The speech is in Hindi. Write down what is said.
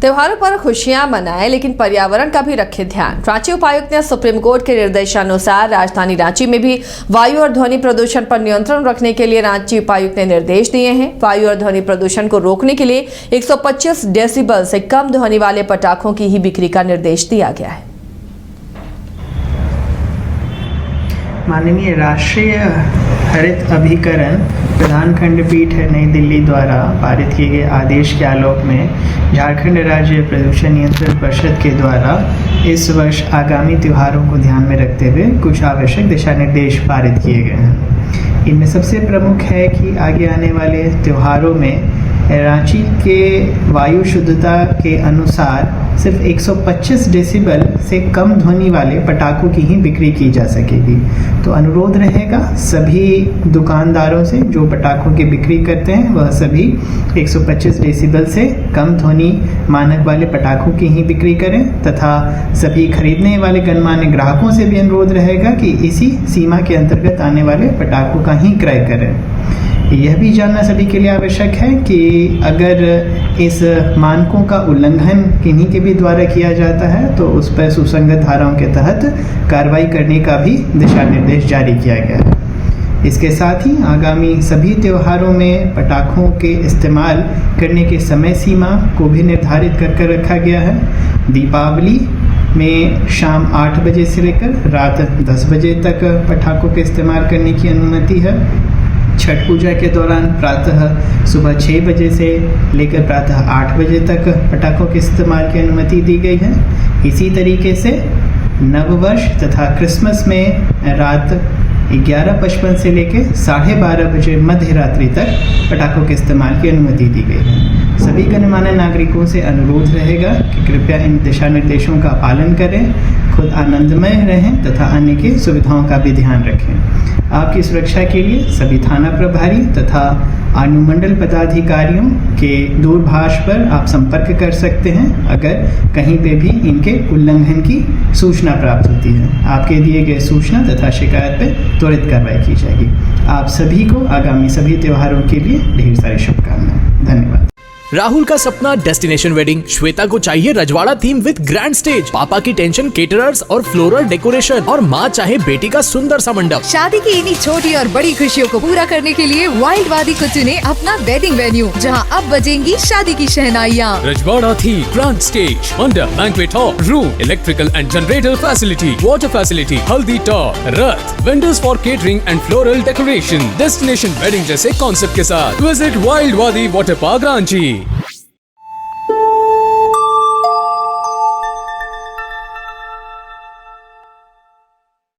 त्योहारों पर खुशियां मनाएं, लेकिन पर्यावरण का भी रखें ध्यान। रांची उपायुक्त ने सुप्रीम कोर्ट के निर्देशानुसार राजधानी रांची में भी वायु और ध्वनि प्रदूषण पर नियंत्रण रखने के लिए रांची उपायुक्त ने निर्देश दिए हैं। वायु और ध्वनि प्रदूषण को रोकने के लिए 125 डेसिबल से कम ध्वनि वाले पटाखों की ही बिक्री का निर्देश दिया गया है। माननीय राष्ट्रीय हरित अभिकरण प्रधान खंडपीठ नई दिल्ली द्वारा पारित किए गए आदेश के आलोक में झारखंड राज्य प्रदूषण नियंत्रण परिषद के द्वारा इस वर्ष आगामी त्योहारों को ध्यान में रखते हुए कुछ आवश्यक दिशा निर्देश पारित किए गए हैं। इनमें सबसे प्रमुख है कि आगे आने वाले त्योहारों में रांची के वायु शुद्धता के अनुसार सिर्फ 125 डेसिबल से कम ध्वनि वाले पटाखों की ही बिक्री की जा सकेगी। तो अनुरोध रहेगा सभी दुकानदारों से जो पटाखों की बिक्री करते हैं वह सभी 125 डेसिबल से कम ध्वनि मानक वाले पटाखों की ही बिक्री करें, तथा सभी खरीदने वाले गणमान्य ग्राहकों से भी अनुरोध रहेगा कि इसी सीमा के अंतर्गत आने वाले पटाखों का ही क्रय करें। यह भी जानना सभी के लिए आवश्यक है कि अगर इस मानकों का उल्लंघन किन्हीं के भी द्वारा किया जाता है तो उस पर सुसंगत धाराओं के तहत कार्रवाई करने का भी दिशा निर्देश जारी किया गया है। इसके साथ ही आगामी सभी त्योहारों में पटाखों के इस्तेमाल करने के समय सीमा को भी निर्धारित कर रखा गया है। दीपावली में शाम 8 बजे से लेकर रात 10 बजे तक पटाखों के इस्तेमाल करने की अनुमति है। छठ पूजा के दौरान प्रातः सुबह 6 बजे से लेकर प्रातः 8 बजे तक पटाखों के इस्तेमाल की अनुमति दी गई है। इसी तरीके से नववर्ष तथा क्रिसमस में रात 11:55 से लेकर 12:30 बजे मध्य रात्रि तक पटाखों के इस्तेमाल की अनुमति दी गई है। सभी गणमान्य नागरिकों से अनुरोध रहेगा कि कृपया इन दिशा निर्देशों का पालन करें, खुद आनंदमय रहें तथा अन्य की सुविधाओं का भी ध्यान रखें। आपकी सुरक्षा के लिए सभी थाना प्रभारी तथा अनुमंडल पदाधिकारियों के दूरभाष पर आप संपर्क कर सकते हैं अगर कहीं पे भी इनके उल्लंघन की सूचना प्राप्त होती है। आपके दिए गए सूचना तथा शिकायत पर त्वरित कार्रवाई की जाएगी। आप सभी को आगामी सभी त्योहारों के लिए ढेर सारी शुभकामनाएं। धन्यवाद। राहुल का सपना डेस्टिनेशन वेडिंग, श्वेता को चाहिए रजवाड़ा थीम विद ग्रैंड स्टेज, पापा की टेंशन केटरर्स और फ्लोरल डेकोरेशन, और माँ चाहे बेटी का सुंदर सा मंडप। शादी की इन्हीं छोटी और बड़ी खुशियों को पूरा करने के लिए वाइल्ड वादी को चुने अपना वेडिंग वेन्यू, जहां अब बजेंगी शादी की शहनाइयाँ। रजवाड़ा थीम, ग्रैंड स्टेज, मंडप, banquet hall, room, electrical and generator facility, water facility, हल्दी top, Rath, vendors for catering and floral decoration, destination wedding जैसे कॉन्सेप्ट के साथ विजिट वाइल्ड वादी वाटर पार्क रांची।